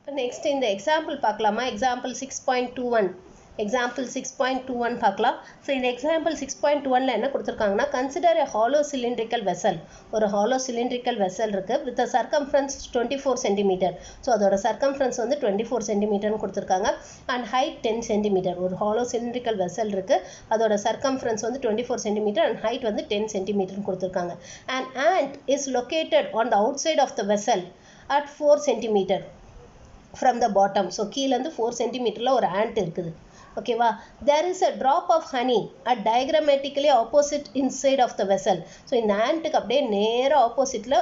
Next in the example பார்க்கலாமா example 6.21 example 6.21 பார்க்கலாம். So இந்த example 6.1ல என்ன கொடுத்துருக்காங்கன்னா consider a hollow cylindrical vessel. ஒரு hollow cylindrical vessel இருக்கு with a circumference 24 cm. So அதோட circumference வந்து 24 cm கொடுத்துருக்காங்க and height 10 cm. ஒரு hollow cylindrical vessel இருக்கு, அதோட circumference வந்து 24 cm and height வந்து 10 cm கொடுத்துருக்காங்க. An ant is located on the outside of the vessel at 4 cm from the bottom. So கீழேருந்து 4 cm ஒரு ant இருக்குது. ஓகேவா, there is a drop of honey at diagrammatically opposite inside of the vessel. So இந்த ஆண்ட்டுக்கு அப்படியே நேராக ஆப்போசிட்டில்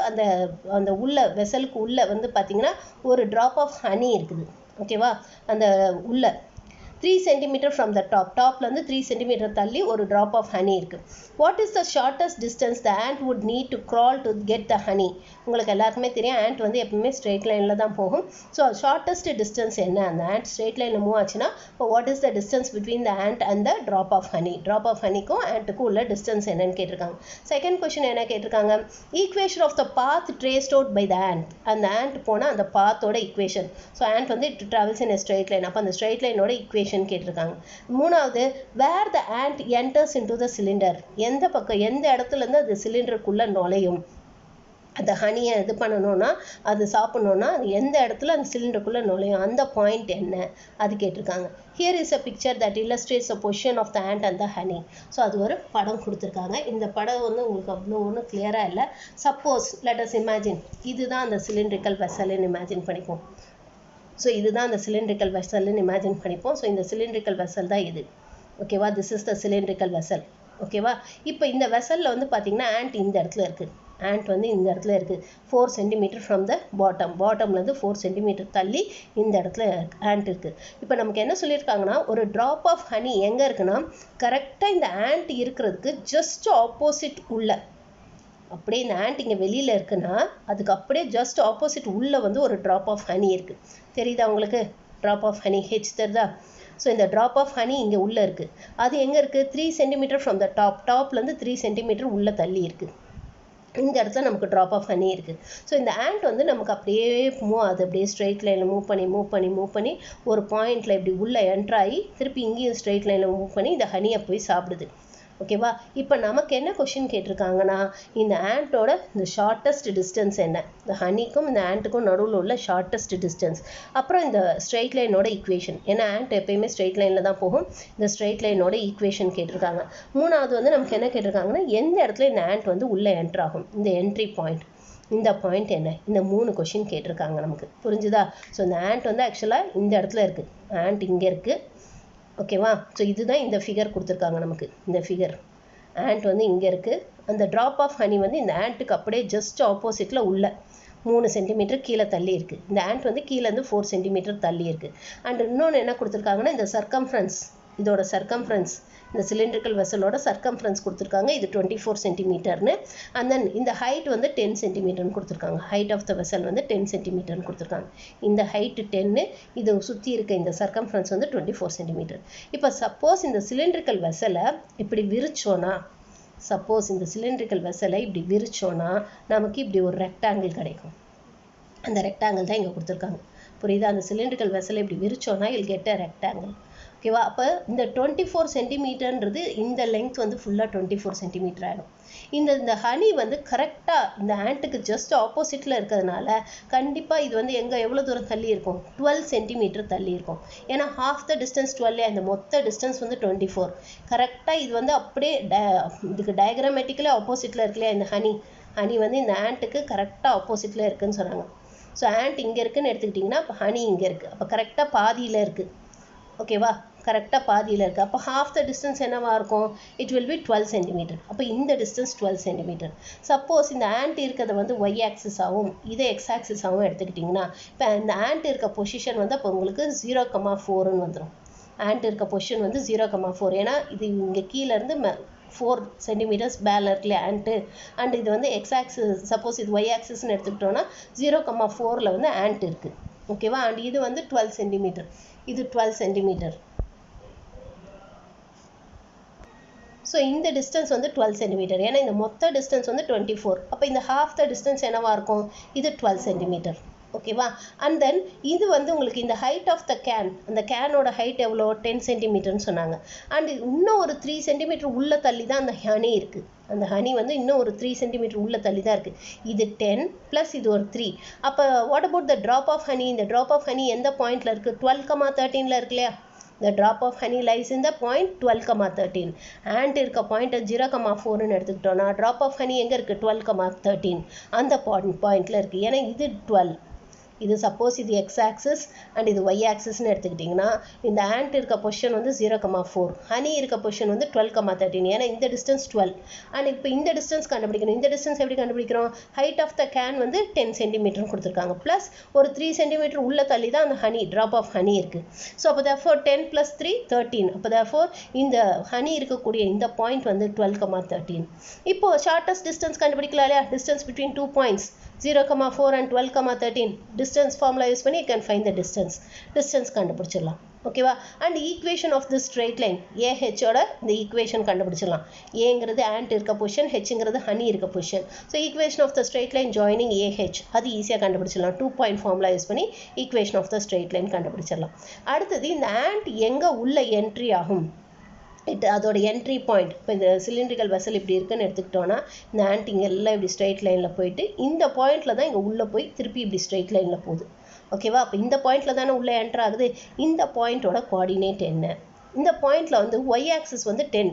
அந்த உள்ள வெசலுக்கு உள்ள வந்து பார்த்தீங்கன்னா ஒரு drop of honey இருக்குது. ஓகேவா, அந்த உள்ள 3 cm from the top, டாப்லேருந்து 3 cm தள்ளி ஒரு drop of honey இருக்குது. What is the shortest distance the ant would need to crawl to get the honey? உங்களுக்கு எல்லாருக்குமே தெரியும் ant வந்து எப்பவுமே ஸ்ட்ரெயிட் லைனில் தான் போகும். ஸோ ஷார்ட்டஸ்ட் டிஸ்டன்ஸ் என்ன, அந்த ant ஸ்ட்ரெயிட் லைனில் மூவ் ஆச்சுன்னா what is the distance between the ant and the drop of honey? drop of honeyக்கும் antக்கும் உள்ள டிஸ்டன்ஸ் என்னன்னு கேட்டிருக்காங்க. செகண்ட் கொஸ்டின் என்ன கேட்டிருக்காங்க, equation of the path traced out by the ant. அந்த ant போனால் அந்த பாத்தோட ஈக்குவேஷன். ஸோ ant வந்து it travels in straight line, அப்போ அந்த ஸ்ட்ரெயிட் லைனோட ஈக்குவேஷன் கேட்டிருக்காங்க. மூணாவது, where the ant enters into the cylinder. எந்த பக்கம், எந்த இடத்துல இருந்து அது சிலிண்டருக்குள்ள நுழையும், அந்த ஹனியை இது பண்ணணும்னா அது சாப்பிட்ணுன்னா அது எந்த இடத்துல அந்த சிலிண்டருக்குள்ளே நுழையும், அந்த பாயிண்ட் என்ன அது கேட்டிருக்காங்க. Here is a picture that illustrates a position of the ant and the honey. So அது ஒரு படம் கொடுத்துருக்காங்க. இந்த படம் வந்து உங்களுக்கு அவ்வளோ ஒன்றும் கிளியராக இல்லை. சப்போஸ் லெட் அஸ் இமேஜின் இதுதான் அந்த சிலிண்ட்ரிக்கல் வெசல்னு இமேஜின் பண்ணிப்போம். ஸோ இதுதான் அந்த சிலிண்ட்ரிக்கல் வெசல்னு இமேஜின் பண்ணிப்போம். ஸோ இந்த சிலிண்ட்ரிக்கல் வெசல் தான் இது. ஓகேவா, this is the cylindrical vessel. ஓகேவா, இப்போ இந்த வெசலில் வந்து பார்த்தீங்கன்னா ant இந்த இடத்துல இருக்குது, ant வந்து இந்த இடத்துல இருக்குது 4 cm ஃப்ரம் த பாட்டம்லேருந்து 4 cm தள்ளி இந்த இடத்துல ant இருக்குது. இப்போ நமக்கு என்ன சொல்லியிருக்காங்கன்னா ஒரு ட்ராப் ஆஃப் ஹனி எங்கே இருக்குன்னா கரெக்டாக இந்த ant இருக்கிறதுக்கு ஜஸ்ட் ஆப்போசிட் உள்ள, அப்படியே இந்த ant இங்கே வெளியில் இருக்குன்னா அதுக்கு அப்படியே ஜஸ்ட் ஆப்போசிட் உள்ளே வந்து ஒரு ட்ராப் ஆஃப் ஹனி இருக்குது. தெரியுதா உங்களுக்கு, ட்ராப் ஆஃப் ஹனி ஹெச் தெரியுதா? ஸோ இந்த ட்ராப் ஆஃப் ஹனி இங்கே உள்ளே இருக்குது, அது எங்கே இருக்குது 3 cm ஃப்ரம் த டாப்லேருந்து 3 cm உள்ளே தள்ளி இருக்குது. இந்த இடத்துல நமக்கு ட்ராப் ஆஃப் ஹனி இருக்குது. ஸோ இந்த ant வந்து நமக்கு அப்படியே மூவ் ஆகுது, அப்படியே ஸ்ட்ரெயிட் லைனில் மூவ் பண்ணி ஒரு பாயிண்டில் இப்படி உள்ளே என்ட்ராகி திருப்பி இங்கேயும் ஸ்ட்ரெயிட் லைனில் மூவ் பண்ணி இந்த ஹனியை போய் சாப்பிடுது. ஓகேவா, இப்போ நமக்கு என்ன கொஷின் கேட்டிருக்காங்கன்னா இந்த ஆண்டோட இந்த ஷார்ட்டஸ்ட் டிஸ்டன்ஸ் என்ன, இந்த ஹனிக்கும் இந்த ஆண்ட்டுக்கும் நடுவில் உள்ள ஷார்ட்டஸ்ட் டிஸ்டன்ஸ், அப்புறம் இந்த ஸ்ட்ரெயிட் லைனோட ஈக்குவேஷன். ஏன்னா ஆண்ட் எப்பயுமே ஸ்ட்ரெயிட் லைனில் தான் போகும், இந்த ஸ்ட்ரெயிட் லைனோட ஈக்குவேஷன் கேட்டிருக்காங்க. மூணாவது வந்து நமக்கு என்ன கேட்டிருக்காங்கன்னா எந்த இடத்துல இந்த ஆண்ட் வந்து உள்ளே என்ட்ரு ஆகும், இந்த என்ட்ரி பாயிண்ட், இந்த பாயிண்ட் என்ன, இந்த 3 கொஷின் கேட்டிருக்காங்க நமக்கு. புரிஞ்சுதா? ஸோ இந்த ஆண்ட் வந்து ஆக்சுவலாக இந்த இடத்துல இருக்குது, ஆண்ட் இங்கே இருக்குது. ஓகேவா, ஸோ இதுதான் இந்த ஃபிகர் கொடுத்துருக்காங்க நமக்கு. இந்த ஃபிகர் ant வந்து இங்கே இருக்குது, அந்த ட்ராப் ஆஃப் ஹனி வந்து இந்த ஆண்ட்டுக்கு அப்படியே ஜஸ்ட் ஆப்போசிட்டில் உள்ள 3 cm கீழே தள்ளி இருக்குது. இந்த ant வந்து கீழேருந்து 4 cm தள்ளி இருக்குது. அண்ட் இன்னொன்று என்ன கொடுத்துருக்காங்கன்னா இந்த சர்க்கம்ஃபரன்ஸ், இதோட சர்க்கம்ஃபரன்ஸ், இந்த சிலிண்ட்ரிக்கல் வெசலோட சர்க்கம்ஃபரன்ஸ் கொடுத்துருக்காங்க, இது 24 cm. அண்ட் தென் இந்த ஹைட் வந்து 10 cm கொடுத்துருக்காங்க. ஹைட் ஆஃப் த வெசல் வந்து 10 cm கொடுத்துருக்காங்க. இந்த ஹைட்டு 10, இது சுற்றி இருக்க இந்த சர்க்கம்ஃபரன்ஸ் வந்து 24 cm. இப்போ சப்போஸ் இந்த சிலிண்ட்ரிக்கல் வெசலை இப்படி விரிச்சோன்னா, நமக்கு இப்படி ஒரு ரெக்டாங்கிள் கிடைக்கும். அந்த ரெக்டாங்கிள் தான் இங்கே கொடுத்துருக்காங்க. புரியுதா? அந்த சிலிண்ட்ரிக்கல் வெசலை இப்படி விரிச்சோன்னா இல் கெட் அ ரெக்டாங்கிள். ஓகேவா, அப்போ இந்த 24 cm இந்த லெங்த் வந்து ஃபுல்லாக 24 cm ஆகிடும். இந்த ஹனி வந்து கரெக்டாக இந்த ஆண்ட்டுக்கு ஜஸ்ட் ஆப்போசிட்டில் இருக்கிறதுனால கண்டிப்பாக இது வந்து எவ்வளோ தூரம் தள்ளி இருக்கும், 12 cm தள்ளி இருக்கும். ஏன்னா ஹாஃப் த டிஸ்டன்ஸ் 12, அந்த மொத்த டிஸ்டன்ஸ் வந்து 24. கரெக்டாக இது வந்து அப்படியே இதுக்கு டயக்ராமேட்டிக்கலி ஆப்போசிட்டில் இருக்கு இல்லையா, இந்த ஹனி வந்து இந்த ஆண்ட்டுக்கு கரெக்டாக ஆப்போசிட்டில் இருக்குதுன்னு சொன்னாங்க. ஸோ ஆண்ட் இங்கே இருக்குதுன்னு எடுத்துக்கிட்டிங்கன்னா அப்போ ஹனி இங்கே இருக்குது, அப்போ கரெக்டாக பாதியில் இருக்குது. ஓகேவா, கரெக்டாக பாதியில் இருக்குது. அப்போ ஹாஃப் த டிஸ்டன்ஸ் என்னவாக இருக்கும், இட் வில் பி 12 cm. அப்போ இந்த டிஸ்டன்ஸ் 12 cm. சப்போஸ் இந்த ஆண்ட் இருக்கிறத வந்து ஒய் ஆக்சிஸாகவும் இதை எக்ஸ் ஆக்சிஸாகவும் எடுத்துக்கிட்டிங்கன்னா இப்போ இந்த ஆண்ட் இருக்க பொசிஷன் வந்து அப்போ உங்களுக்கு 0,4ன்னு வந்துடும். ஆண்ட் இருக்க பொசிஷன் வந்து 0,4. ஏன்னா இது இங்கே கீழேருந்து 4 cm மேலே இருக்குல்ல ஆண்ட்டு, அண்ட் இது வந்து எக்ஸ் ஆக்சிஸ், சப்போஸ் இது ஒய் ஆக்சிஸ்ன்னு எடுத்துக்கிட்டோன்னா 0,4ல் வந்து ஆண்ட் இருக்குது. ஓகேவா, அண்ட் இது வந்து 12 cm, இது 12 cm. ஸோ இந்த டிஸ்டன்ஸ் வந்து 12 cm. ஏன்னா இந்த மொத்த டிஸ்டன்ஸ் வந்து 24. அப்போ இந்த ஹாஃப் த டிஸ்டன்ஸ் என்னவாக இருக்கும், இது 12 cm. ஓகேவா அண்ட் தென் இது வந்து உங்களுக்கு இந்த ஹைட் ஆஃப் த கேன் அந்த கேனோட ஹைட் எவ்வளோ 10 சென்டிமீட்டர்னு சொன்னாங்க அண்ட் இன்னும் ஒரு 3 சென்டிமீட்டர் உள்ள தள்ளி தான் அந்த ஹனி இருக்குது அந்த ஹனி வந்து இன்னும் ஒரு 3 சென்டிமீட்டர் உள்ள தள்ளி தான் இருக்குது இது 10 ப்ளஸ் இது ஒரு 3 அப்போ what about the drop of honey இந்த ட்ராப் ஆஃப் ஹனி எந்த பாயிண்டில் இருக்குது 12,13 இருக்கு இல்லையா the drop of honey lies in the point 12,13 ant இருக்க பாயிண்ட் 0,4 ன்னு எடுத்துக்கிட்டோம்னா drop of honey எங்கே இருக்குது 12,13 அந்த பாயிண்ட்ல இருக்குது ஏன்னா இது 12 இது சப்போஸ் இது எக்ஸ் ஆக்சிஸ் அண்ட் இது ஒய் ஆக்சிஸ்ன்னு எடுத்துக்கிட்டிங்கன்னா இந்த ஆண்ட் இருக்க பொசிஷன் வந்து 0,4 ஹனி இருக்க பொசிஷன் வந்து 12,13 ஏன்னா இந்த டிஸ்டன்ஸ் 12 அண்ட் இப்போ இந்த டிஸ்டன்ஸ் கண்டுபிடிக்கணும் இந்த டிஸ்டன்ஸ் எப்படி கண்டுபிடிக்கிறோம் ஹைட் ஆஃப் த கேன் வந்து 10 சென்டிமீட்டர் கொடுத்துருக்காங்க ப்ளஸ் ஒரு 3 சென்டிமீட்டர் உள்ள தள்ளி தான் அந்த ஹனி ட்ராப் ஆஃப் ஹனி இருக்குது ஸோ அப்போ therefore 10 + 3 13 அப்போ therefore இந்த ஹனி இருக்கக்கூடிய இந்த பாயிண்ட் வந்து 12,13 இப்போ ஷார்ட்டஸ்ட் டிஸ்டன்ஸ் கண்டுபிடிக்கலாம் இல்லையா distance between 2 points 0,4 and 12,13 distance formula use பண்ணி you can find the distance கண்டுபிடிச்சிடலாம் ஓகேவா and equation of the straight line ஏஹெச்சோட இந்த ஈக்குவேஷன் கண்டுபிடிச்சிடலாம் ஏங்கிறது ஆண்ட் இருக்க பொசிஷன் ஹெச்ங்கிறது ஹனி இருக்க position so equation of the straight line joining AH அது ஈஸியாக கண்டுபிடிச்சிடலாம் 2 பாயிண்ட் ஃபார்முலா யூஸ் பண்ணி equation of the straight line கண்டுபிடிச்சிடலாம் அடுத்தது இந்த ஆண்ட் எங்கே உள்ள என்ட்ரி ஆகும் அதோட என்ட்ரி பாயிண்ட் இப்போ இந்த சிலிண்ட்ரிக்கல் வெசல் இப்படி இருக்குன்னு எடுத்துக்கிட்டோன்னா இந்த ஆண்ட் இங்கே எல்லாம் இப்படி ஸ்ட்ரெயிட் லைனில் போயிட்டு இந்த பாயிண்டில் தான் இங்கே உள்ளே போய் திருப்பி இப்படி ஸ்ட்ரெயிட் லைனில் போகுது ஓகேவா அப்போ இந்த பாயிண்டில் தானே உள்ளே என்ட்ரு ஆகுது இந்த பாயிண்ட்டோட கோஆர்டினேட் என்ன இந்த பாயிண்டில் வந்து ஒய் ஆக்சிஸ் வந்து 10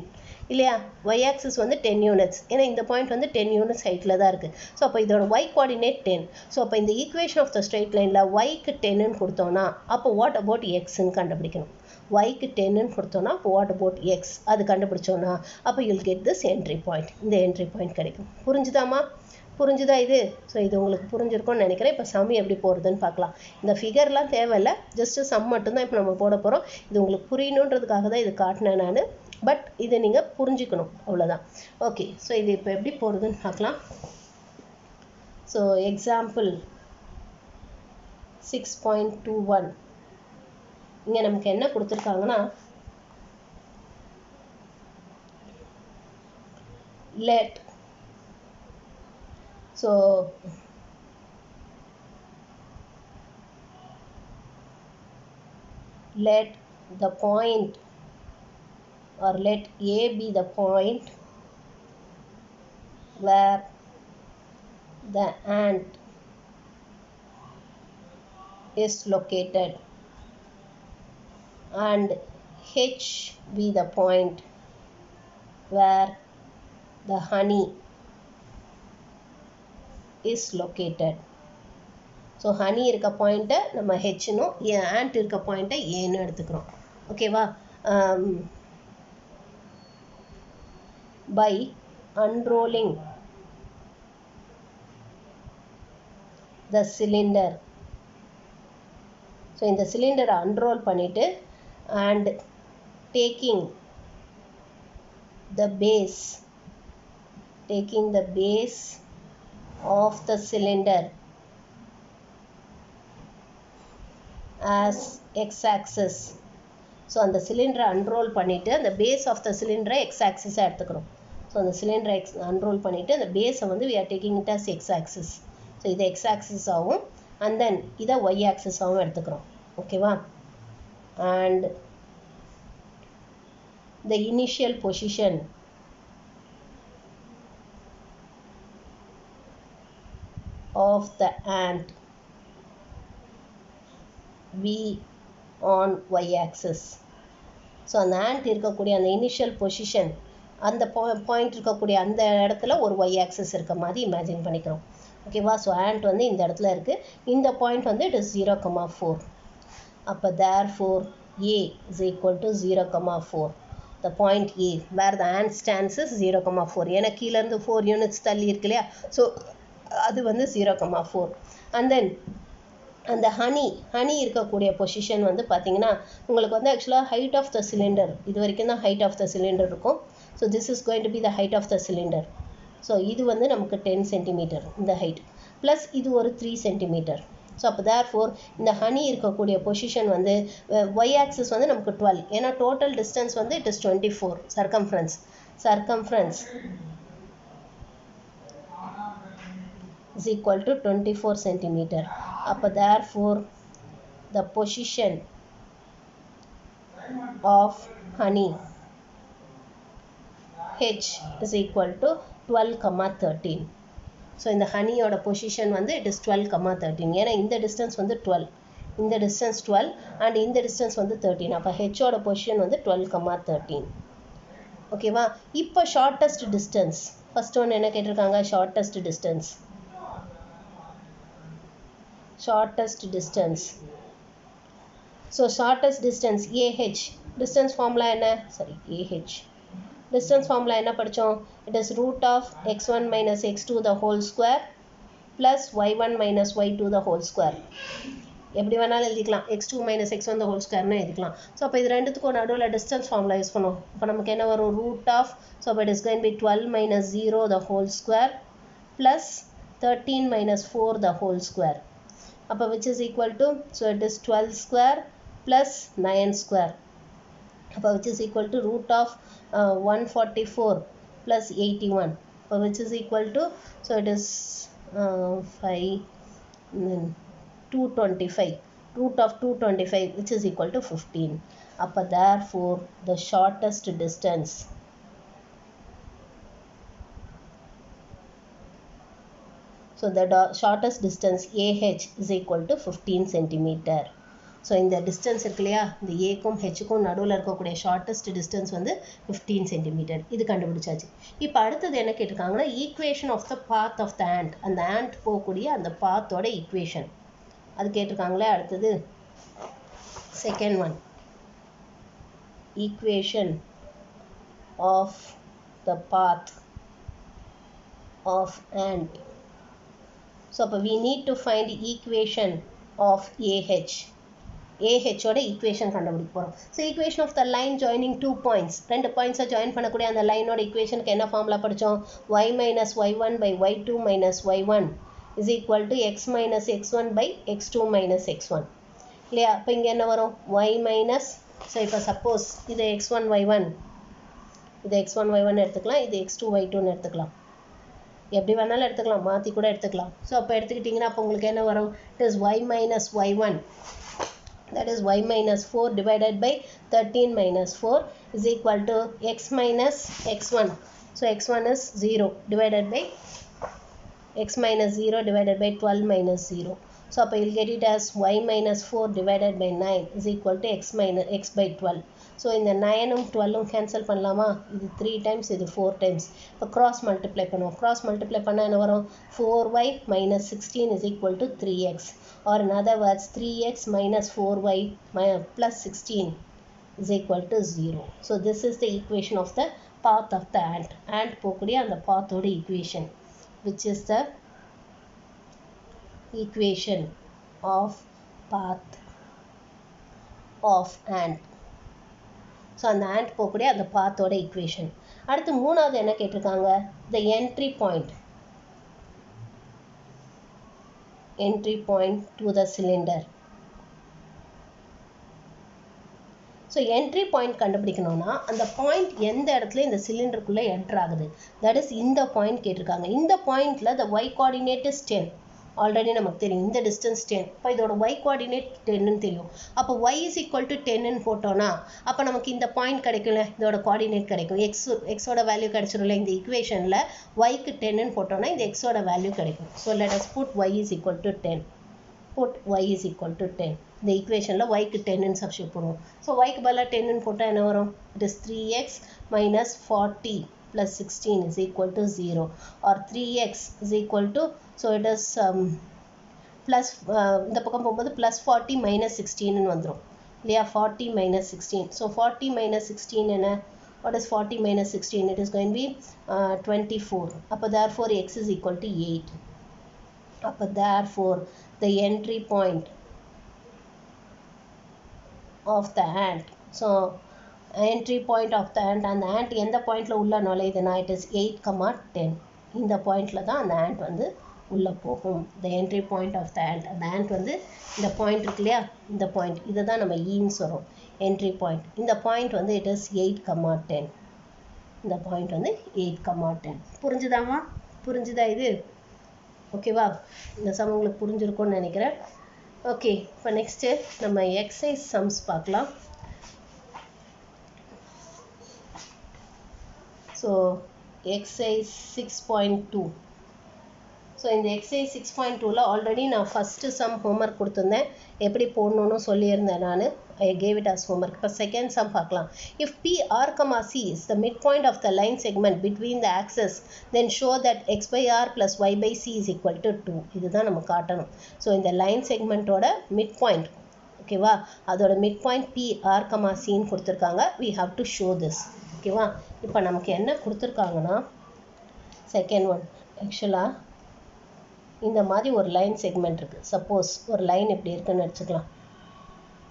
இல்லையா ஒய் ஆக்சிஸ் வந்து 10 யூனிட்ஸ் ஏன்னா இந்த பாயிண்ட் வந்து 10 யூனிட்ஸ் ஹைட்டில் தான் இருக்குது ஸோ அப்போ இதோட ஒய் கோஆர்டினேட் 10 ஸோ அப்போ இந்த ஈக்குவேஷன் ஆஃப் த ஸ்ட்ரெயிட் லைனில் ஒய்க்கு 10ன்னு கொடுத்தோன்னா அப்போ வாட் அபவுட் எக்ஸ்ன்னு கண்டுபிடிக்கணும் ஒய்க்கு 10ன்னு கொடுத்தோன்னா அப்போ வாட் அபவுட் எக்ஸ் அது கண்டுபிடிச்சோன்னா அப்போ you'll get this entry point இந்த என்ட்ரி பாயிண்ட் கிடைக்கும் புரிஞ்சுதாம்மா புரிஞ்சுதா இது ஸோ இது உங்களுக்கு புரிஞ்சிருக்கும்னு நினைக்கிறேன் இப்போ சம் எப்படி போகிறதுன்னு பார்க்கலாம் இந்த ஃபிகர்லாம் தேவையில்லை ஜஸ்ட்டு சம் மட்டும்தான் இப்போ நம்ம போட போகிறோம் இது உங்களுக்கு புரியணுன்றதுக்காக தான் இது காட்டினேன் நான் பட் இதை நீங்கள் புரிஞ்சுக்கணும் அவ்வளோதான் ஓகே ஸோ இது இப்போ எப்படி போகிறதுன்னு பார்க்கலாம் ஸோ எக்ஸாம்பிள் 6.21 இங்கே நமக்கு என்ன கொடுத்துருக்காங்கன்னா let so let the point or let A be the point where the ant is located and H be the point where the honey is located. So honey இருக்க பாயிண்ட்டை நம்ம ஹெச்னும் ant இருக்க பாயிண்ட்டை ஏன்னு எடுத்துக்கிறோம் ஓகேவா by unrolling the cylinder so இந்த சிலிண்டரை அன்ரோல் பண்ணிவிட்டு and taking the base of the cylinder as x-axis so அந்த சிலிண்டரை அன்ரோல் பண்ணிவிட்டு அந்த பேஸ் ஆஃப் த சிலிண்டரை x-axis எடுத்துக்கிறோம் ஸோ அந்த சிலிண்டரை அன்ரோல் பண்ணிவிட்டு அந்த பேஸை வந்து we are taking it as x-axis so இதை x-axis ஆகும் and then இதை y-axis ஆகும் எடுத்துக்கிறோம் ஓகேவா and the initial position of the ant be on y-axis so அந்த ant இருக்கக்கூடிய அந்த இனிஷியல் பொசிஷன் அந்த பாயிண்ட் இருக்கக்கூடிய அந்த இடத்துல ஒரு y-axis இருக்க மாதிரி இமேஜின் பண்ணிக்கிறோம் ஓகேவா ஸோ ant வந்து இந்த இடத்துல இருக்குது இந்த பாயிண்ட் வந்து இட் இஸ் 0,4 அப்போ therefore A is equal to 0,4 the point A where the ant stands is 0,4 ஏன்னா கீழேருந்து 4 யூனிட்ஸ் தள்ளி இருக்கு இல்லையா ஸோ அது வந்து 0,4 and then அந்த ஹனி இருக்கக்கூடிய பொசிஷன் வந்து பார்த்தீங்கன்னா உங்களுக்கு வந்து ஆக்சுவலாக ஹைட் ஆஃப் த சிலிண்டர் இது வரைக்கும் தான் ஹைட் ஆஃப் த சிலிண்டர் இருக்கும் so this is going to be the height of the cylinder so இது வந்து நமக்கு 10 சென்டிமீட்டர் இந்த ஹைட் ப்ளஸ் இது ஒரு 3 சென்டிமீட்டர் ஸோ அப்போ தேர்ஃபோர் இந்த ஹனி இருக்கக்கூடிய பொசிஷன் வந்து ஒய் ஆக்சிஸ் வந்து நமக்கு 12 ஏன்னா டோட்டல் டிஸ்டன்ஸ் வந்து it is 24 circumference is equal to 24 centimeter அப்போ therefore the position of honey H is equal to 12, 13. So இந்த ஹனியோட பொசிஷன் வந்து it is 12, 13. ஏன்னா இந்த டிஸ்டன்ஸ் வந்து 12, இந்த டிஸ்டன்ஸ் 12 அண்ட் இந்த டிஸ்டன்ஸ் வந்து 13. அப்போ ஹெச்சோட பொசிஷன் வந்து 12, 13. ஓகேவா? இப்போ ஷார்ட்டஸ்ட் டிஸ்டன்ஸ் ஃபர்ஸ்ட் ஒன்று என்ன கேட்டிருக்காங்க? Shortest distance. Shortest distance. So shortest distance AH. Distance formula என்ன? சரி, AH. Distance formula என்ன படிச்சோம்? It is root of x1 minus x2 the whole square plus y1 minus y2 the whole square. எப்படி வேணாலும் எழுதிக்கலாம். x2 minus x1 the whole square னு எழுதிக்கலாம். So அப்போ இது ரெண்டுத்துக்கும் நடுவில் distance formula யூஸ் பண்ணுவோம். இப்போ நமக்கு என்ன வரும்? root of, so it is going to be 12 minus 0 the whole square plus 13 minus 4 the whole square. அப்போ which is equal to, so it is 12 square plus 9 square. அப்போ which is equal to root of 144 plus 81, which is equal to, so it is 225, root of 225 which is equal to 15. அப்போ therefore the shortest distance shortest distance AH is equal to 15 centimeter. So இந்த distance இருக்கு இல்லையா, இந்த ஏக்கும் ஹெச்சுக்கும் நடுவில் இருக்கக்கூடிய shortest distance வந்து 15 centimetre. இது கண்டுபிடிச்சாச்சு. இப்போ அடுத்தது என்ன கேட்டிருக்காங்கன்னா, equation of the path of the ant. அந்த ஆண்ட் போகக்கூடிய அந்த பாத்தோட ஈக்குவேஷன் அது கேட்டிருக்காங்களே. அடுத்தது second one, equation of the path of the. ஸோ so we need to find equation of AH. AH ஓட ஈக்குவேஷன் கண்டுபிடிக்க போகிறோம். So equation of the line joining 2 points. 2 பாயிண்ட்ஸை ஜாயின் பண்ணக்கூடிய அந்த லைனோட ஈக்குவேஷனுக்கு என்ன ஃபார்முலா படித்தோம்? y minus y1 by y2 minus y1 is equal to x minus x1 by x2 minus x1. இல்லையா? இப்போ இங்கே என்ன வரும்? y minus, ஸோ இப்போ சப்போஸ் இது x1 y1, இது x1 y1 எடுத்துக்கலாம், இது x2 y2ன்னு எடுத்துக்கலாம். எப்படி வேணாலும் எடுத்துக்கலாம், மாற்றி கூட எடுத்துக்கலாம். ஸோ அப்போ எடுத்துக்கிட்டிங்கன்னா அப்போ உங்களுக்கு என்ன வரும்? It is y minus y1, that is y minus 4 divided by 13 minus 4 is equal to x minus x1. So x1 is 0 divided by x minus 0 divided by 12 minus 0. So அப்போ you'll get it as y minus 4 divided by 9 is equal to x by 12. So இந்த 9ம் 12ம் cancel பண்ணலாமா? இது 3 times, இது 4 times. இப்போ cross multiply பண்ணுவோம். cross multiply பண்ணால் என்ன வரும்? 4y minus 16 is equal to 3x. Or in other words, 3x minus 4y plus 16 is equal to 0. So this is the equation of the path of the ant. Ant போகக்கூடிய அந்த பாத்தோட equation, which is the equation of path of ant. So அந்த ant போகக்கூடிய அந்த பாத்தோட equation. அடுத்து மூணாவது என்ன கேட்டிருக்காங்க? the entry point to the cylinder. So entry point கண்டுபிடிக்கணும்னா அந்த பாயிண்ட் எந்த இடத்துல இந்த சிலிண்டருக்குள்ளே என்ட்ரு ஆகுது, தட் இஸ் இந்த பாயிண்ட் கேட்டிருக்காங்க. இந்த பாயிண்டில் the y coordinate is 10. Already நமக்கு தெரியும் இந்த டிஸ்டன்ஸ் 10. இப்போ இதோட y கோஆர்டினேட் 10ன்னு தெரியும். அப்போ y is equal to 10ன்னு போட்டோன்னா அப்போ நமக்கு இந்த பாயிண்ட் கிடைக்கும்ல, இதோட கோஆர்டினேட் கிடைக்கும். எக்ஸோட வேல்யூ கிடைச்சிடும்ல. இந்த ஈக்குவேஷனில் yக்கு 10ன்னு போட்டோன்னா இந்த எக்ஸோட வேல்யூ கிடைக்கும். So let us put y is equal to 10. Put y is equal to 10. இந்த ஈக்குவேஷனில் yக்கு 10ன்னு சப்ஸ்டியூட் பண்ணுவோம். ஸோ yக்கு பதிலாக 10ன்னு போட்டால் என்ன வரும்? it is 3x minus 40 plus 16 is equal to 0, or 3x is equal to, so it is plus இந்த பக்கம் போகும்போது plus 40 minus 16ன்னு வந்துடும் இல்லையா? 40 minus 16. So 40 minus 16 என்ன? What is 40 minus 16? It is going to be 24. அப்போ therefore x is equal to 8. அப்போ therefore the entry point of the ant, so entry point of the ant, அந்த ant எந்த பாயிண்டில் உள்ள நுழையுதுன்னா it is 8, 10. இந்த பாயிண்டில் தான் அந்த ant வந்து உள்ளே போகும். the entry point of the ant, அந்த ant வந்து இந்த பாயிண்ட் இருக்கு இல்லையா, இந்த பாயிண்ட், இதை தான் நம்ம ஈன்னு சொல்கிறோம், entry point. இந்த பாயிண்ட் வந்து it is 8, 10. இந்த பாயிண்ட் வந்து 8, 10. புரிஞ்சுதாமா? புரிஞ்சுதா இது? ஓகேவா? இந்த சம் உங்களுக்கு புரிஞ்சிருக்கும்னு நினைக்கிறேன். ஓகே, இப்போ நெக்ஸ்ட்டு நம்ம எக்ஸசைஸ் சம்ஸ் பார்க்கலாம். So exercise 6.2. ஸோ இந்த எக்ஸசைஸ் 6.2ல ஆல்ரெடி நான் ஃபஸ்ட்டு சம் ஹோம்ஒர்க் கொடுத்துருந்தேன், எப்படி போடணுன்னு சொல்லியிருந்தேன் நான். I gave it as homework. இப்போ செகண்ட் சம் பார்க்கலாம். If P R, C is the midpoint of the line segment between the axes, then show that x by r plus y by c is equal to 2. இதுதான் நம்ம காட்டணும். So இந்த line செக்மெண்ட்டோட mid point, ஓகேவா, அதோட mid point P R, Cன்னு கொடுத்துருக்காங்க. We have to show this. ஓகேவா? இப்போ நமக்கு என்ன கொடுத்துருக்காங்கன்னா, செகண்ட் ஒன் ஆக்சுவலாக இந்த மாதிரி ஒரு லைன் செக்மெண்ட் இருக்குது. சப்போஸ் ஒரு லைன் இப்படி இருக்குன்னு வச்சுக்கலாம்.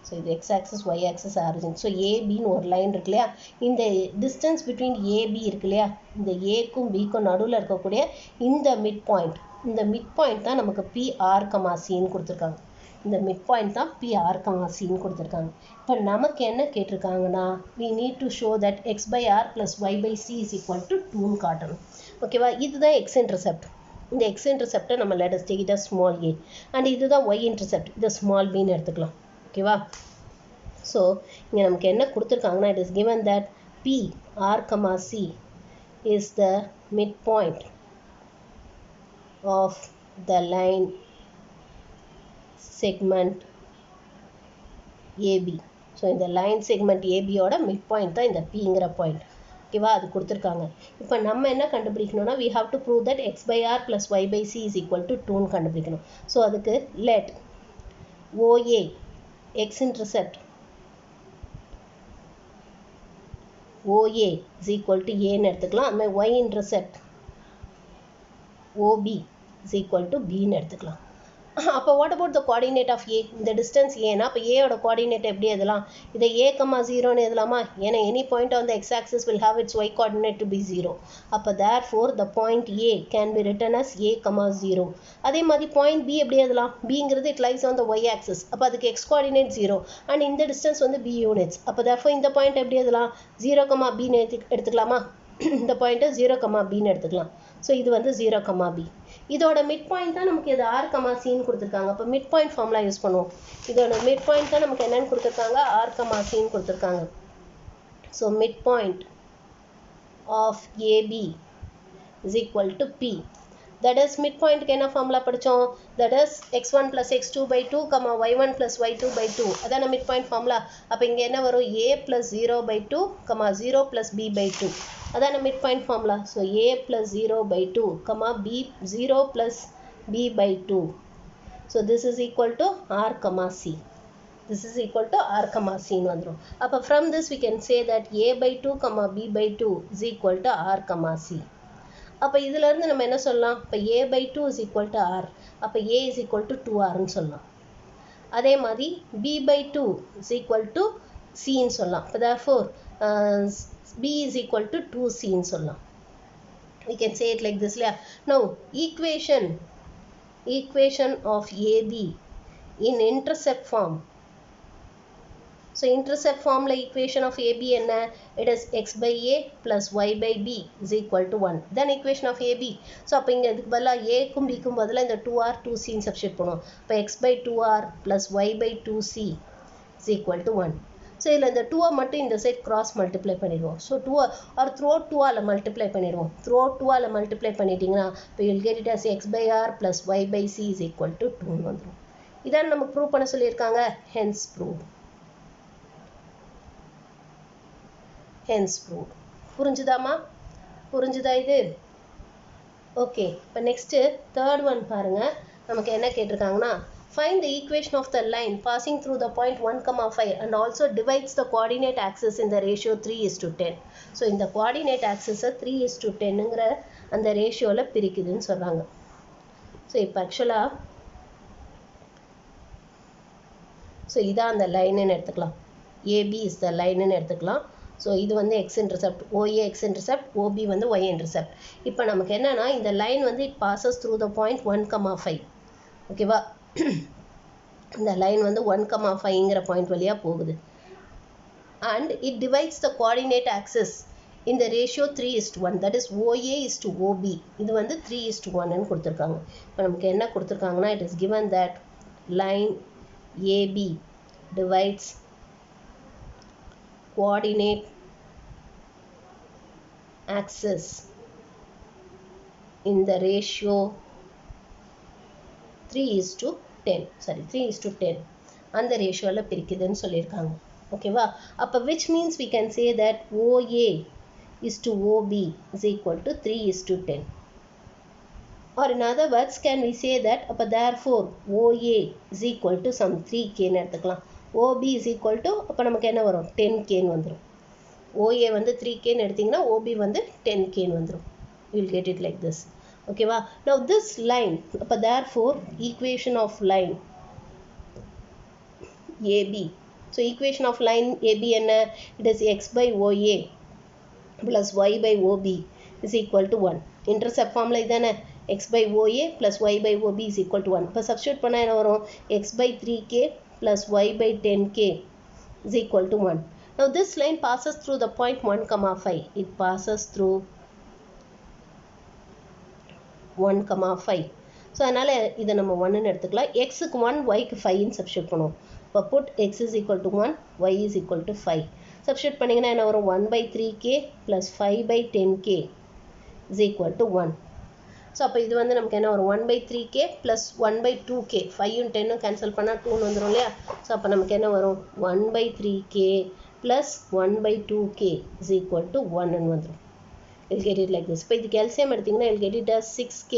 ஸோ இது X axis Y axis origin. So ஏபின்னு ஒரு லைன் இருக்கு இல்லையா, இந்த டிஸ்டன்ஸ் பிட்வீன் ஏபி இருக்கு இல்லையா, இந்த ஏக்கும் பிக்கும் நடுவில் இருக்கக்கூடிய இந்த மிட் பாயிண்ட் தான் நமக்கு PR, Cன்னு கொடுத்துருக்காங்க. இந்த மிட் பாயிண்ட் தான் PR, Cன்னு கொடுத்துருக்காங்க. இப்போ நமக்கு என்ன கேட்டிருக்காங்கன்னா, we need to show that x by r plus y by c is equal to 2ன்னு காட்டணும். ஓகேவா? இதுதான் எக்ஸ் இன்டர்செப்ட். இந்த எக்ஸ் இன்டர்செப்டை நம்ம let us take it as small a, and இதுதான் ஒய் இன்டர்செப்ட், இதை ஸ்மால் பின்னு எடுத்துக்கலாம். ஓகேவா? ஸோ இங்கே நமக்கு என்ன கொடுத்துருக்காங்கன்னா, it is given that PR, C is the midpoint of the line segment AB. So இந்த லைன் செக்மெண்ட் ஏபியோட மிட் பாயிண்ட் தான் இந்த பிங்கிற பாயிண்ட். ஓகேவா? அது கொடுத்துருக்காங்க. இப்போ நம்ம என்ன கண்டுபிடிக்கணும்னா, we have to prove that x by r plus y by c is equal to 2ன்னு கண்டுபிடிக்கணும். ஸோ அதுக்கு let OA x intercept OA is equal to aன்னு எடுத்துக்கலாம். அது மாதிரி y intercept OB is equal to bன்னு எடுத்துக்கலாம். அப்போ what about the coordinate of A? இந்த distance ஏன்னா அப்போ ஏயோட கோஆர்டினேட் எப்படி எழுதலாம்? இதை A, 0ன்னு எழுதலாமா? ஏன்னா any point on the X axis will have its y coordinate to be 0. அப்போ therefore the point A can be written as A, 0. அதே மாதிரி பாயிண்ட் B எப்படி எழுதலாம்? Bங்கிறது it lies on the y axis. அப்போ அதுக்கு x coordinate 0 and இந்த distance வந்து B units. அப்போ therefore இந்த பாயிண்ட் எப்படி எழுதலாம்? 0, Bன்னு எடுத்துக்கலாமா? இந்த பாயிண்ட்டை 0, Bன்னு எடுத்துக்கலாம். ஸோ இது வந்து 0, B. இதோட மிட் பாயிண்ட் தான் நமக்கு இது R, Cன்னு கொடுத்துருக்காங்க. அப்போ மிட் பாயிண்ட் ஃபார்முலா யூஸ் பண்ணுவோம். இதோட மிட் பாயிண்ட் தான் நமக்கு என்னன்னு கொடுத்துருக்காங்க? R, Cன்னு கொடுத்துருக்காங்க. So mid point of AB is equal to P. That is mid பாயிண்ட்டுக்கு என்ன ஃபார்முலா படித்தோம்? That is x1 plus x2 by 2, y1 plus y2 by 2. அதான மிட் பாயிண்ட் ஃபார்முலா. அப்போ இங்கே என்ன வரும்? A plus 0 by 2, 0 plus B by 2. அதான mid point formula. So A plus 0 by 2, B 0 plus B by 2. So this is equal to R, C. This is equal to R, Cன்னு வந்துடும். அப்போ from this we can say that A by 2, B by 2 is equal to R, C. அப்போ இதிலேருந்து நம்ம என்ன சொல்லலாம்? இப்போ A by 2 is equal to R. அப்போ A is equal to 2Rன்னு சொல்லலாம். அதே மாதிரி B by 2 is equal to Cன்னு சொல்லலாம். இப்போ therefore B is equal to 2Cன்னு சொல்லலாம். We can say it like this. Now equation of AB in intercept form. So intercept formula equation of AB என்ன? It is x by A plus y by B is equal to 1. Then equation of AB. So அப்போ இங்கே இதுக்கு பதிலாக Aக்கும் Bக்கும் பதிலாக இந்த 2R 2Cன்னு substitute பண்ணுவோம். இப்போ x by 2R plus y by 2C is equal to 1. So இதில் இந்த 2 மட்டும் இந்த சைட் கிராஸ் மல்டிப்ளை பண்ணிடுவோம். ஸோ 2 ஆர் த்ரூ அவுட் 2ஆல் மல்டிப்ளை பண்ணிடுவோம். த்ரூ அவுட் 2ஆல் மல்டிப்ளை பண்ணிட்டீங்கன்னா இப்போ you'll get it as x by r plus y by c is equal to 2ன்னு வந்துடும். இதான் நமக்கு ப்ரூவ் பண்ண சொல்லியிருக்காங்க. hence proved. புரிஞ்சுதாமா? புரிஞ்சுதா இது? ஓகே, இப்போ நெக்ஸ்ட்டு தேர்ட் ஒன் பாருங்கள். நமக்கு என்ன கேட்டிருக்காங்கன்னா, find the equation of the line passing through the point 1, 5 and also divides the coordinate axis in the ratio 3:10. So இந்த coordinate axis-ஐ 3:10ங்கிற அந்த ரேஷியோவில் பிரிக்குதுன்னு சொல்கிறாங்க. ஸோ இப்போ ஆக்சுவலாக ஸோ இதான் அந்த லைனுன்னு எடுத்துக்கலாம். AB is the லைனுன்னு எடுத்துக்கலாம். ஸோ இது வந்து X intercept, OA X intercept, OB வந்து ஒய் இன்டர்செப்ட். இப்போ நமக்கு என்னென்னா இந்த லைன் வந்து it passes through the point 1, 5. ஓகேவா? இந்த லைன் வந்து 1, 5ங்கிற பாயிண்ட் வழியாக போகுது. And it divides the coordinate axis இந்த ratio 3:1, that is OA is to OB. இது வந்து 3:1 கொடுத்துருக்காங்க. இப்போ நமக்கு என்ன கொடுத்துருக்காங்கன்னா, it is given that line AB divides coordinate axis in the ratio 3:10. அந்த ரேஷியோவில் பிரிக்குதுன்னு சொல்லியிருக்காங்க. ஓகேவா? அப்போ which means we can say that OA is to OB is equal to 3:10. Or in other words, can we say that அப்போ therefore OA is equal to some 3Kன்னு எடுத்துக்கலாம். OB is equal to அப்போ நமக்கு என்ன வரும்? 10Kன்னு வந்துடும். OA வந்து 3Kன்னு எடுத்திங்கன்னா OB வந்து 10Kன்னு வந்துடும். You will get it like this. ஓகேவா? Now this line, அப்போ therefore equation of line AB. So equation of line AB என்ன? It is x by OA plus y by OB is equal to 1. Intercept formula இதானே? x by OA plus y by OB is equal to 1. இப்போ substitute பண்ணா என்ன வரும்? x by 3K plus y by 10K is equal to 1. Now this line passes through the point 1,5. It passes through 1,5. So அதனால இதை நம்ம 1ன்னு எடுத்துக்கலாம். xக்கு 1, yக்கு 5ன்னு substitute பண்ணுவோம். இப்போ put x is equal to 1, y is equal to 5. Substitute பண்ணிங்கன்னா என்ன வரும்? 1 by 3K plus 5 by 10K is equal to 1. So அப்போ இது வந்து நமக்கு என்ன வரும்? 1 by 3K plus 1 by 2K. 5ம் 10ம் cancel பண்ணால் 2ன்னு வந்துடும் இல்லையா? ஸோ அப்போ நமக்கு என்ன வரும்? 1 by 3K plus 1 by 2K is equal to 1ன்னு வந்துடும். You'll get it like this. இப்போ இதுக்கு LCM எடுத்திங்கன்னா you'll get it as 6K.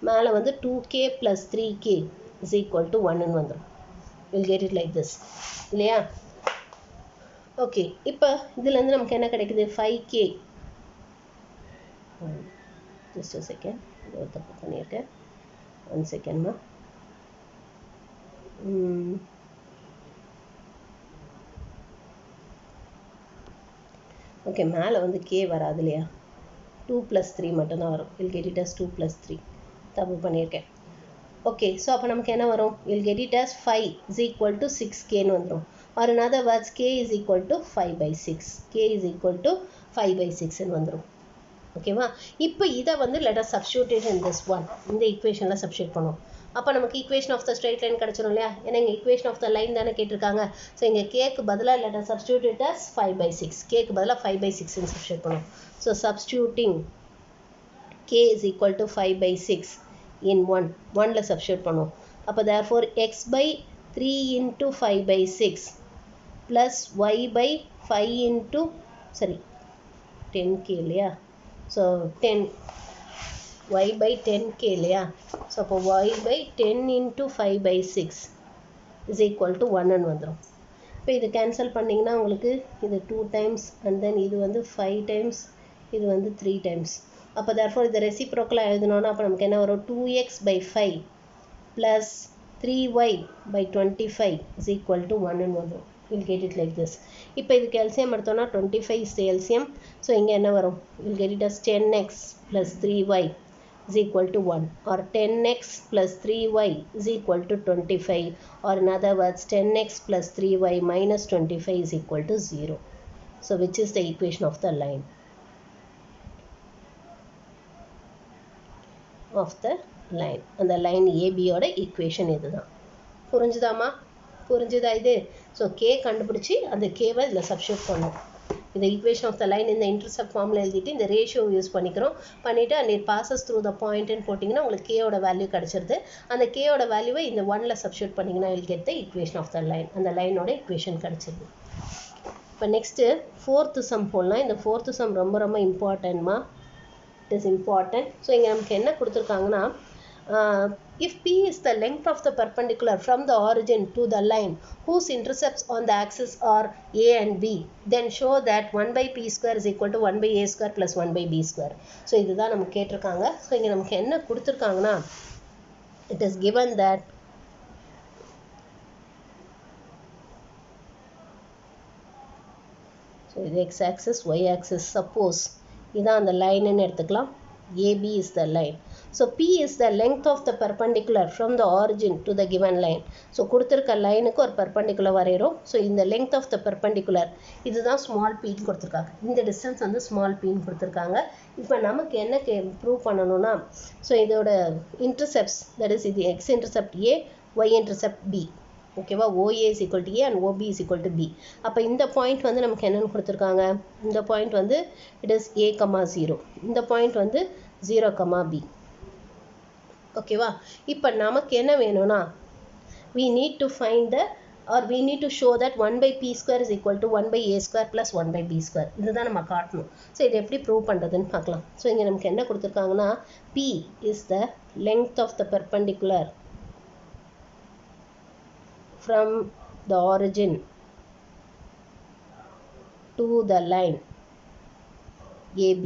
மேலே வந்து 2K plus 3K is equal to 1ன்னு வந்துடும். You'll get it like this. இல்லையா? ஓகே, இப்போ இதுலேருந்து நமக்கு என்ன கிடைக்குது? 5K. Just a second. இதை தப்பு பண்ணியிருக்கேன். 1 secondமா. ஓகே, மேலே வந்து K வராது இல்லையா? 2 plus 3 மட்டும்தான் வரும். You'll get it as 2 plus 3. தப்பு பண்ணியிருக்கேன். ஓகே, ஸோ அப்போ நமக்கு என்ன வரும்? You'll get it as 5 is equal to 6Kன்னு வந்துடும். Or in other words, K is equal to 5 by 6. K is equal to 5 by 6ன்னு வந்துடும். ஓகேவா? இப்போ இதை வந்து let us substitute it in this one. இந்த ஈக்குவேஷனில் சப்ஸ்டியூட் பண்ணுவோம். அப்போ நமக்கு equation of the straight line கிடச்சிரும் இல்லையா? ஏன்னா இங்கே ஈக்குவேஷன் ஆஃப் த லைன் தானே கேட்டிருக்காங்க. ஸோ இங்கே கேக்கு பதிலாக let us substitute it as 5 by 6. கேக்கு பதிலாக 5 by 6ன்னு சப்ஸ்டியூட் பண்ணுவோம். So substituting K is equal to 5 by 6 in 1ல சப்ஸ்டியூட் பண்ணுவோம். அப்போ therefore x by 3 into 5 by 6 plus y by 5 into 10K இல்லையா? ஸோ 10 y by 10K இல்லையா? So அப்போ y by 10 into 5 by 6 is equal to 1ன்னு வந்துடும். இப்போ இது cancel பண்ணிங்கன்னா உங்களுக்கு இது 2 times and then இது வந்து 5 times, இது வந்து 3 times. அப்போ therefore இதை ரெசிப்ரோக்கலாக எழுதணும்னா அப்போ நமக்கு என்ன வரும்? 2x by 5 plus 3y by 25 is equal to 1ன்னு வந்துடும். You'll get it like this. இப்போ இதுக்கு LCM எடுத்தோம்னா 25 is the LCM. ஸோ இங்கே என்ன வரும்? You'll get it as 10x plus 3y is equal to 1. Or 10x plus 3y is equal to 25. Or in other words, 10x plus 3y minus 25 is equal to 0. So which is the equation of the line? Of the line. And the line AB ஓட equation இதுதான். புரிஞ்சுதாமா? புரிஞ்சுதா இது? So K கண்டுபிடிச்சி அந்த Kவை இதில் substitute பண்ணும். இந்த equation of the line இந்த இன்டர்செப்ட் ஃபார்மில் எழுதிட்டு இந்த ரேஷியோ யூஸ் பண்ணிக்கிறோம். பண்ணிவிட்டு and it passes through the பாயிண்ட்னு போட்டிங்கன்னா உங்களுக்கு கேயோட வேல்யூ கிடச்சிருது. அந்த கேயோட வேல்யூவை இந்த 1ல சப்ஸ்டியூட் பண்ணிங்கன்னா will get the equation of the line. அந்த லைனோட ஈக்குவேஷன் கிடச்சிருது. இப்போ நெக்ஸ்ட்டு 4th சம் போடலாம். இந்த 4th சம் ரொம்ப ரொம்ப இம்பார்ட்டன்ட்மா. It is important. ஸோ இங்கே நமக்கு என்ன கொடுத்துருக்காங்கன்னா, if P is the length of the perpendicular from the origin to the line whose intercepts on the axis are A and B, then show that 1 by P square is equal to 1 by A square plus 1 by B square. So இதுதான் நமக்கு கேட்டிருக்காங்க. So இங்கே நமக்கு என்ன கொடுத்துருக்காங்கன்னா, it is given that so இது x axis y axis. suppose இதான் அந்த லைனுன்னு எடுத்துக்கலாம். AB is the line. So P is the length of the perpendicular from the origin to the given line. So கொடுத்திருக்க லைனுக்கு ஒரு perpendicular வரைகிறோம். So இந்த length of the perpendicular இதுதான் small p கொடுத்திருக்காங்க. இந்த distance வந்து small p கொடுத்திருக்காங்க. இப்போ நமக்கு என்ன prove பண்ணணும்னா so இதோட intercepts, that is இது x intercept A, y intercept B. ஓகேவா, OA is equal to A and OB is equal to B. அப்போ இந்த பாயிண்ட் வந்து நமக்கு என்னென்னு கொடுத்துருக்காங்க, இந்த பாயிண்ட் வந்து it is A, 0. இந்த பாயிண்ட் வந்து 0, B. ஓகேவா, இப்போ நமக்கு என்ன வேணும்னா we need to find the or we need to show that 1 by p square is equal to 1 by a square plus 1 by b square. இதுதான் நம்ம காட்டணும். ஸோ இது எப்படி ப்ரூவ் பண்ணுறதுன்னு பார்க்கலாம். ஸோ இங்கே நமக்கு என்ன கொடுத்துருக்காங்கன்னா p is the length of the perpendicular from the origin to the line AB,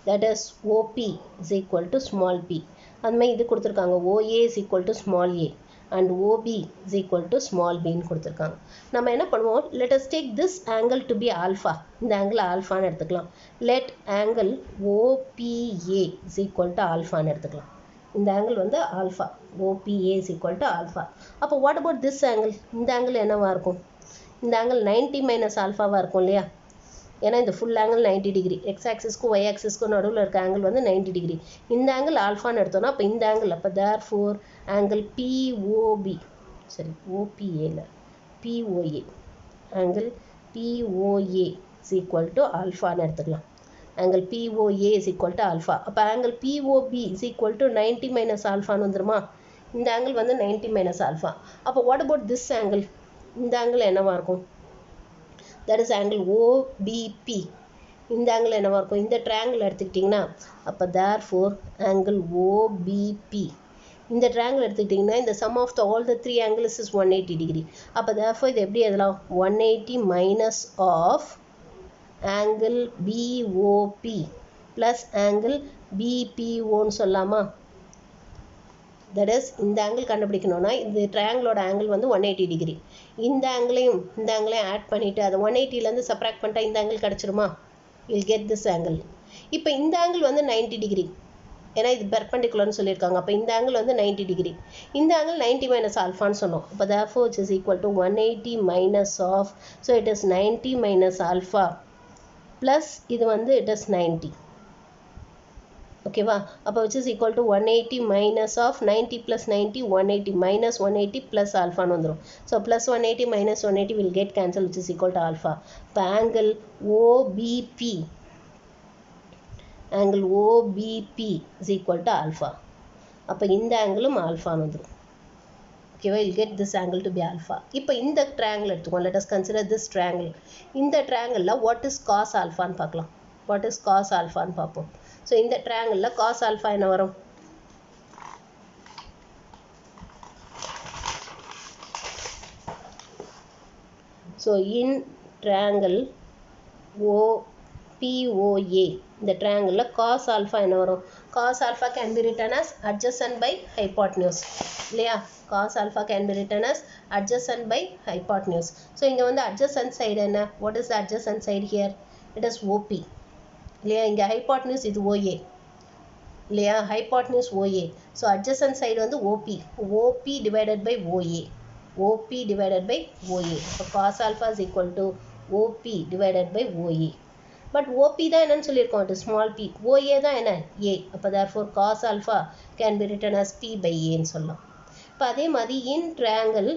that is OP is equal to small p. அதுமாதிரி இது கொடுத்துருக்காங்க OA is equal to small a and OB is equal to small b ன்னு கொடுத்துருக்காங்க. நம்ம என்ன பண்ணுவோம், let us take this angle to be alpha. இந்த angle alpha ன்னு எடுத்துக்கலாம். let angle OPA is equal to alpha ன்னு எடுத்துக்கலாம். இந்த angle வந்து alpha, OPA is equal to alpha. அப்போ what about this angle? இந்த angle என்னவா இருக்கும், இந்த angle 90 minus alpha வா இருக்கும் இல்லையா, ஏன்னா இந்த full angle 90 degree, x axisக்கும் y axisக்கும் நடுவில் இருக்க angle வந்து 90 degree. இந்த angle alphaன்னு எடுத்தோம்னா அப்போ இந்த angle, அப்போ therefore angle POB, சரி OPA இல்லை POA, angle POA is equal to alphaன்னு எடுத்துக்கலாம். angle POA is equal to alpha. அப்போ angle POB is equal to 90 minus alpha ன்னு வந்துருமா, இந்த angle வந்து 90 minus alpha. அப்போ what about this angle, இந்த angle என்னவா இருக்கும், that is angle OBP. இந்த angle என்னவா இருக்கும், இந்த triangle எடுத்துக்கிட்டிங்கன்னா அப்போ therefore angle OBP. இந்த triangle எடுத்துக்கிட்டிங்கன்னா இந்த sum of all the three angles is 180 degree. அப்போ therefore இது எப்படி எழுதலாம், 180 minus of angle BOP plus angle BPO ன்னு சொல்லலாமா. that is இந்த angle கண்டுபிடிக்கணும்னா இந்த triangle angle வந்து 180 degree. இந்த angleயும் ஆட் பண்ணிட்டு அதை 180லேருந்து சப்ராக்ட் பண்ணிட்டா இந்த angle கிடச்சிருமா, you'll get this angle. இப்போ இந்த angle வந்து 90 degree, ஏன்னா இது பெர்பெண்டிகுலர்னு சொல்லியிருக்காங்க. அப்போ இந்த angle வந்து 90 degree, இந்த angle 90 minus alphaன்னு சொன்னோம். அப்போ therefore it is equal to 180 minus of, so it is 90 minus alpha plus இது வந்து it is 90. ஓகேவா, அப்போ which is equal to 180 minus of 90 plus 90, 180 minus 180 plus alpha ன்னு வந்துரும். So plus 180 minus 180 will get cancelled, which is equal to alpha. இப்போ angle OBP is equal to alpha. அப்போ இந்த angle-ம் alpha ன்னு வந்துரும். Okay, we'll get this angle to be alpha. இப்போ இந்த triangle எடுத்துக்கோம், let us consider this triangle. இந்த triangle-ல what is cos alpha ன்னு பார்க்கலாம். what is cos alpha ன்னு பார்ப்போம். So இந்த triangle-ல cos alpha என்ன வரும், so in triangle OPOA, இந்த triangle-ல cos alpha என்ன வரும், cos alpha can be written as adjacent by hypotenuse இல்லையா, cos alpha can be written as adjacent by hypotenuse. So இங்க வந்து adjacent side என்ன, what is the adjacent side here, it is OP இல்லையா, இங்க hypotenuse இது OA இல்லையா, hypotenuse OA. so adjacent side வந்து OP divided by OA, OP divided by OA. so cos alpha is equal to OP divided by OA. but OP தான் என்னன்னு சொல்லியிருக்கோம், it is small p, OA தான் என்ன A. அப்போ therefore cos alpha can be written as P by A ன்னு சொல்லலாம். இப்போ அதே மாதிரி in triangle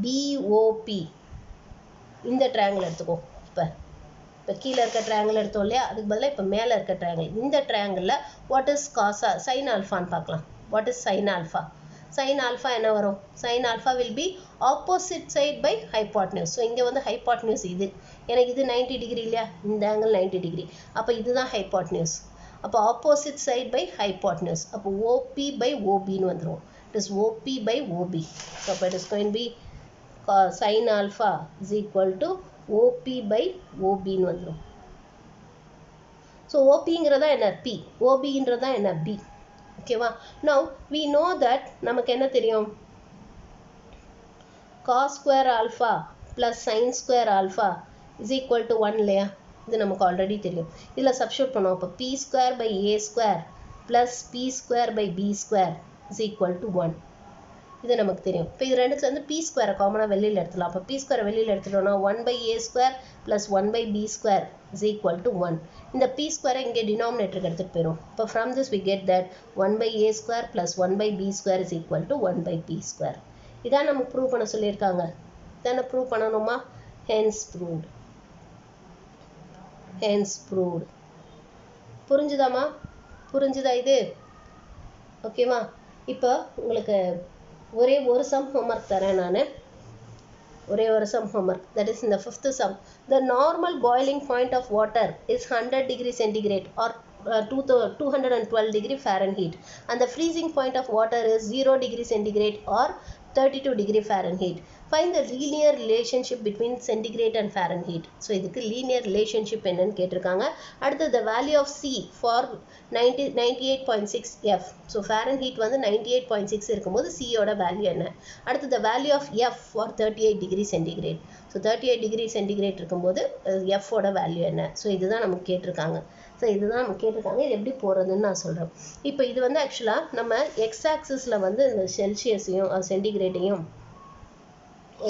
BOP, இந்த triangle எடுத்துக்கோ. இப்போ கீழே இருக்க triangle எடுத்தோம் இல்லையா, அதுக்கு பதிலாக இப்போ மேலே இருக்க triangle. இந்த triangle-ல what is sin alpha ன்னு பார்க்கலாம். what is sin alpha, sin alpha என்ன வரும், sin alpha will be opposite side by hypotenuse. So இங்கே வந்து hypotenuse இது, எனக்கு இது 90 degree இல்லையா, இந்த angle 90 degree, அப்போ இதுதான் hypotenuse. அப்போ opposite side by hypotenuse, அப்போ OP by OB ன்னு வந்துடும். it is OP by OB. so it is going to be sin alpha is equal to OP by OB ன்னு வந்துடும். ஸோ OPங்கிறதா என்ன P, OBங்கிறதா என்ன B. ஓகேவா, now we know that நமக்கு என்ன தெரியும், cos square alpha plus sin square alpha is equal to 1 இல்லையா, இது நமக்கு ஆல்ரெடி தெரியும். இதில் சப்ஸ்டியூட் பண்ணுவோம். அப்போ P square by A square plus p square by b square is equal to 1. இது நமக்கு தெரியும். இப்போ இது ரெண்டுத்துல இருந்து p square காமனா வெளியில எடுத்துலாம். அப்போ p square வெளியில எடுத்துட்டோம்னா 1 by a square plus 1 by b square is equal to 1. இந்த p square இங்கே denominator எடுத்துட்டு போயிரும். இப்போ from this we get that 1 by a square plus 1 by b square is equal to 1 by p square. இதான் நம்ம prove பண்ண சொல்லியிருக்காங்க. இதான ப்ரூவ் பண்ணணுமா? Hence proved. Hence proved. புரிஞ்சுதாமா? புரிஞ்சுதா இது? ஓகேவா? இப்போ உங்களுக்கு ஒரே ஒரு sum homework தரேன் நான். ஒரே ஒரு sum homework. That is in the fifth sum. The normal boiling point of water is 100 degree centigrade or 212 degree Fahrenheit. And the freezing point of water is 0 degree centigrade or 32 degree Fahrenheit. Find the linear relationship between centigrade and Fahrenheit. So இதுக்கு linear relationship என்னன்னு கேட்டிருக்காங்க. அடுத்து the value of C for 98.6 F. So Fahrenheit வந்து 98.6 இருக்கும்போது C யோட value என்ன? அடுத்து the value of F for 38 degree centigrade. So 38 degree centigrade இருக்கும்போது F ஓட வேல்யூ என்ன? So இதுதான் நமக்கு கேட்டிருக்காங்க. ஸோ இதுதான் நம்ம கேட்டிருக்காங்க. இது எப்படி போகிறதுன்னு நான் சொல்கிறேன். இப்போ இது வந்து ஆக்சுவலாக நம்ம எக்ஸ் ஆக்சிஸில் வந்து இந்த செல்சியஸையும் சென்டிகிரேட்டையும்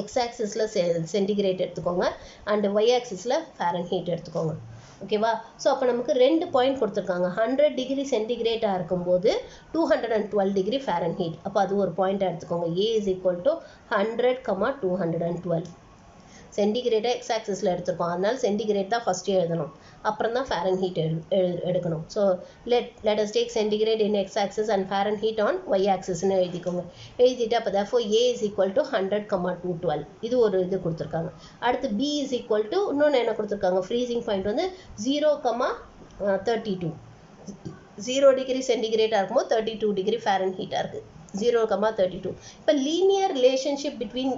எக்ஸ் ஆக்சிஸில் சென்டிகிரேட் எடுத்துக்கோங்க அண்ட் ஒய் ஆக்சிஸில் ஃபாரன்ஹீட் எடுத்துக்கோங்க. ஓகேவா? ஸோ அப்போ நமக்கு 2 பாயிண்ட் கொடுத்துருக்காங்க. 100 டிகிரி சென்டிகிரேட்டாக இருக்கும்போது 212 டிகிரி ஃபாரன்ஹீட். அப்போ அது ஒரு பாயிண்ட்டாக எடுத்துக்கோங்க. A is equal to 100, 212. சென்டிகிரேட்டை X ஆக்சிஸில் எடுத்துருக்கோம். அதனால சென்டிகிரேட் தான் ஃபஸ்ட்டு எழுதணும். அப்புறம் தான் ஃபாரன்ஹீட் எடுக்கணும். So let us take centigrade in x axis and Fahrenheit on y axis ன்னு எழுதிக்கோங்க. எழுதிட்டு அப்போ therefore A is equal to 100, 212. இது ஒரு இது கொடுத்துருக்காங்க. அடுத்து B is equal to இன்னொன்று என்ன கொடுத்துருக்காங்க? ஃப்ரீசிங் பாயிண்ட் வந்து 0, 32. 0 டிகிரி சென்டிகிரேட்டாக இருக்கும்போது 32 டிகிரி ஃபாரன்ஹீட்டாக இருக்குது. 0, 32. இப்போ linear relationship between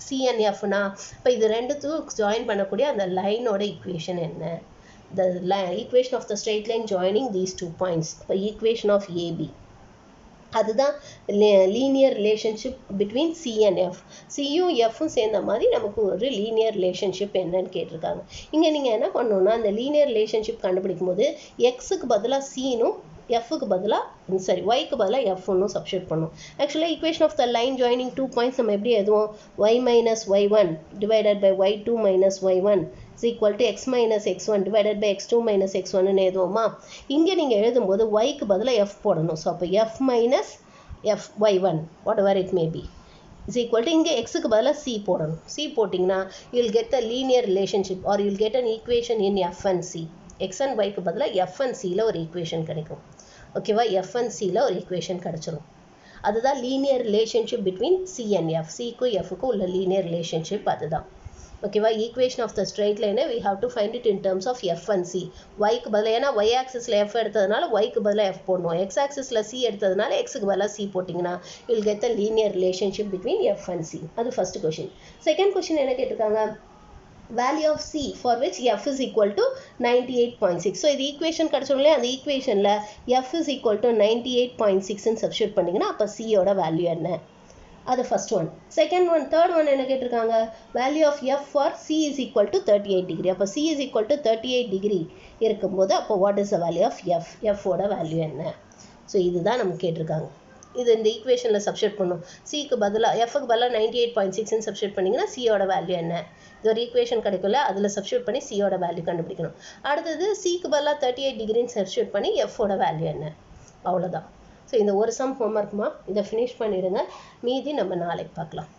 C and F னா இப்போ இது ரெண்டுத்துக்கும் ஜாயின் பண்ணக்கூடிய அந்த லைனோட ஈக்குவேஷன் என்ன? The equation of the straight line joining these 2 points. இப்போ equation of AB. அதுதான் linear relationship between C and F. சியும் எஃப்பும் சேர்ந்த மாதிரி நமக்கு ஒரு லீனியர் ரிலேஷன்ஷிப் என்னன்னு கேட்டிருக்காங்க. இங்கே நீங்கள் என்ன பண்ணணும்னா அந்த லீனியர் ரிலேஷன்ஷிப் கண்டுபிடிக்கும் போது எக்ஸுக்கு பதிலாக சீனும் எஃப்க்கு பதிலாக ஒய்க்கு பதிலாக எஃப் ஒன்றும் சப்ஸ்டியூட் பண்ணும். ஆக்சுவலாக equation of the line joining 2 points நம்ம எப்படி எழுதுவோம்? y minus y1 divided by y2 minus y1 is equal to x minus x1 divided by x2 minus x1 ன்னு எழுதுவோமா? இங்கே நீங்கள் எழுதும்போது yக்கு பதிலாக f போடணும். ஸோ அப்போ f minus f y1 whatever it may be is equal to இங்கே xக்கு பதிலாக c போடணும். c போட்டிங்கன்னா you will get the linear relationship or you will get an equation in f and c. x and yக்கு பதிலாக f and cல ஒரு equation கிடைக்கும். ஓகேவா? f and cல ஒரு equation கிடைச்சிரும். அதுதான் linear relationship between C and F. Cக்கும் Fக்கும் உள்ள linear relationship அதுதான். ஓகேவா? ஈக்குவேஷன் ஆஃப் த ஸ்ட்ரைட் லைனை we have to find it in terms of F and C. yக்கு பதிலாக ஏன்னா y ஆக்சிஸில் F எடுத்ததுனால yக்கு பதிலாக F போடணும். x ஆக்சிஸில் C எடுத்ததுனால xக்கு பதிலாக C போட்டிங்கன்னா you will get the linear relationship between F and C. அது ஃபர்ஸ்ட் கொஷின். செகண்ட் கொஷின் என்ன கேட்டிருக்காங்க? value of C for which F is equal to 98.6. So இது ஈக்குவேஷன் கிடைச்சோம்ல, அந்த ஈக்குவேஷனில் F is equal to 98.6 substitute பண்ணிங்கன்னா அப்போ C யோட வேல்யூ என்ன? அது first one. Second one, third one என்ன கேட்டிருக்காங்க? Value of F for C is equal to 38 degree. அப்போ C is equal to 38 degree இருக்கும்போது அப்போ what is the value of F? F ஓட வேல்யூ என்ன? ஸோ இதுதான் நமக்கு கேட்டிருக்காங்க. இது இந்த ஈக்குவேஷனில் சப்ஸ்டியூட் பண்ணும். சிக்கு பதிலாக எஃப்க்கு பதிலாக 98.6 சப்ஸ்டியூட் பண்ணிங்கன்னா சியோட வேல்யூ என்ன? இது ஒரு ஈக்குவேஷன் கிடைக்கும்ல, அதில் சப்ஸ்டியூட் பண்ணி சியோட வேல்யூ கண்டுபிடிக்கணும். அடுத்தது சிக்கு பதிலாக 38 டிகிரின்னு சப்ஸ்டியூட் பண்ணி எஃபோட வேல்யூ என்ன? அவ்வளோதான். ஸோ இந்த ஒரு சம் ஹோம்ஒர்க்குமா, இதை ஃபினிஷ் பண்ணிடுங்க. மீதி நம்ம நாளைக்கு பார்க்கலாம்.